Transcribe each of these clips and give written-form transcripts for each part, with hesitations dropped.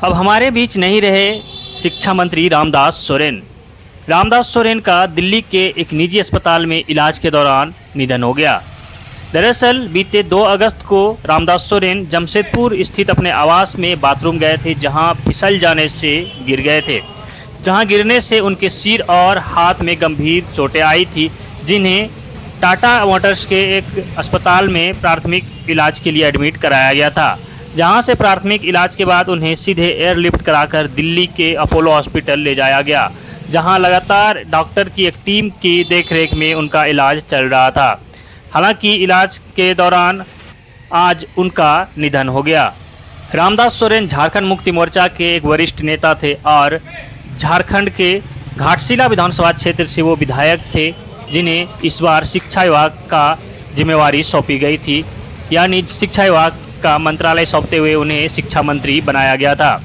अब हमारे बीच नहीं रहे शिक्षा मंत्री रामदास सोरेन। रामदास सोरेन का दिल्ली के एक निजी अस्पताल में इलाज के दौरान निधन हो गया। दरअसल बीते 2 अगस्त को रामदास सोरेन जमशेदपुर स्थित अपने आवास में बाथरूम गए थे, जहां फिसल जाने से गिर गए थे, जहां गिरने से उनके सिर और हाथ में गंभीर चोटें आई थी, जिन्हें टाटा मोटर्स के एक अस्पताल में प्राथमिक इलाज के लिए एडमिट कराया गया था, जहां से प्राथमिक इलाज के बाद उन्हें सीधे एयरलिफ्ट कराकर दिल्ली के अपोलो हॉस्पिटल ले जाया गया, जहां लगातार डॉक्टर की एक टीम की देखरेख में उनका इलाज चल रहा था। हालांकि इलाज के दौरान आज उनका निधन हो गया। रामदास सोरेन झारखंड मुक्ति मोर्चा के एक वरिष्ठ नेता थे और झारखंड के घाटशिला विधानसभा क्षेत्र से वो विधायक थे, जिन्हें इस बार शिक्षा विभाग का जिम्मेवारी सौंपी गई थी, यानी शिक्षा विभाग का मंत्रालय सौंपते हुए उन्हें शिक्षा मंत्री बनाया गया था।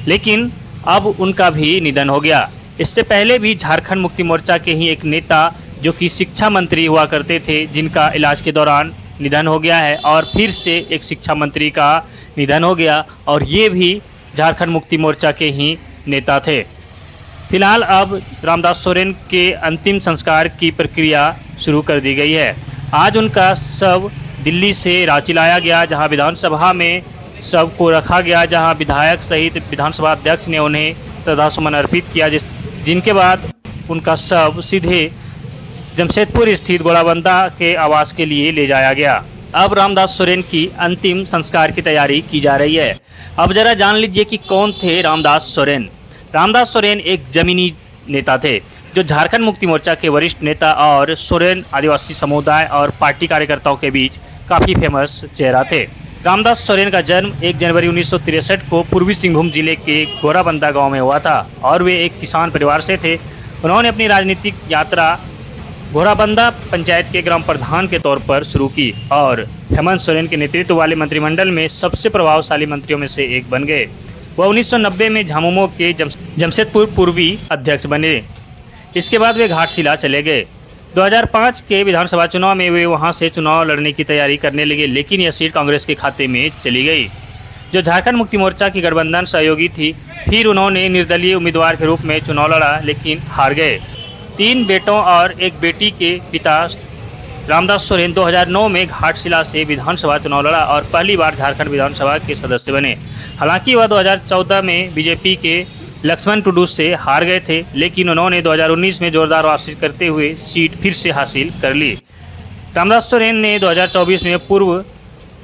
लेकिन अब उनका भी निधन हो गया। इससे पहले भी झारखंड मुक्ति मोर्चा के ही एक नेता जो कि शिक्षा मंत्री हुआ करते थे, जिनका इलाज के दौरान निधन हो गया है, और फिर से एक शिक्षा मंत्री का निधन हो गया, और ये भी झारखंड मुक्ति मोर्चा के ही नेता थे। फिलहाल अब रामदास सोरेन के अंतिम संस्कार की प्रक्रिया शुरू कर दी गई है। आज उनका शव दिल्ली से रांची लाया गया, जहां विधानसभा में शव को रखा गया, जहां विधायक सहित विधानसभा अध्यक्ष ने उन्हें श्रद्धासुमन अर्पित किया, जिनके बाद उनका शव सीधे जमशेदपुर स्थित गोराबंदा के आवास के लिए ले जाया गया। अब रामदास सोरेन की अंतिम संस्कार की तैयारी की जा रही है। अब जरा जान लीजिए कि कौन थे रामदास सोरेन। रामदास सोरेन एक जमीनी नेता थे, जो झारखंड मुक्ति मोर्चा के वरिष्ठ नेता और सोरेन आदिवासी समुदाय और पार्टी कार्यकर्ताओं के बीच काफ़ी फेमस चेहरा थे। रामदास सोरेन का जन्म 1 जनवरी 1963 को पूर्वी सिंहभूम जिले के गोराबंदा गांव में हुआ था, और वे एक किसान परिवार से थे। उन्होंने अपनी राजनीतिक यात्रा गोराबंदा पंचायत के ग्राम प्रधान के तौर पर शुरू की और हेमंत सोरेन के नेतृत्व वाले मंत्रिमंडल में सबसे प्रभावशाली मंत्रियों में से एक बन गए। वह 1990 में झामुमो के जमशेदपुर पूर्वी अध्यक्ष बने। इसके बाद वे घाटशिला चले गए। 2005 के विधानसभा चुनाव में वे वहां से चुनाव लड़ने की तैयारी करने लगे, लेकिन यह सीट कांग्रेस के खाते में चली गई, जो झारखंड मुक्ति मोर्चा की गठबंधन सहयोगी थी। फिर उन्होंने निर्दलीय उम्मीदवार के रूप में चुनाव लड़ा, लेकिन हार गए। 3 बेटों और एक बेटी के पिता रामदास सोरेन 2009 में घाटशिला से विधानसभा चुनाव लड़ा और पहली बार झारखंड विधानसभा के सदस्य बने। हालांकि वह 2014 में बीजेपी के लक्ष्मण टुडू से हार गए थे, लेकिन उन्होंने 2019 में जोरदार वापसी करते हुए सीट फिर से हासिल कर ली। रामदास सोरेन ने 2024 में पूर्व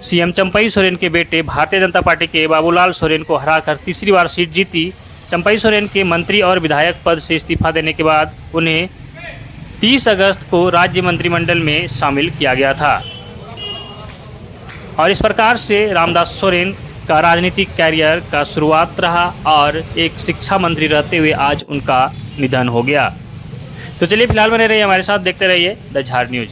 सीएम चंपई सोरेन के बेटे भारतीय जनता पार्टी के बाबूलाल सोरेन को हराकर तीसरी बार सीट जीती। चंपई सोरेन के मंत्री और विधायक पद से इस्तीफा देने के बाद उन्हें 30 अगस्त को राज्य मंत्रिमंडल में शामिल किया गया था, और इस प्रकार से रामदास सोरेन का राजनीतिक कैरियर का शुरुआत रहा और एक शिक्षा मंत्री रहते हुए आज उनका निधन हो गया। तो चलिए फिलहाल बने रहिए हमारे साथ, देखते रहिए द झार न्यूज़।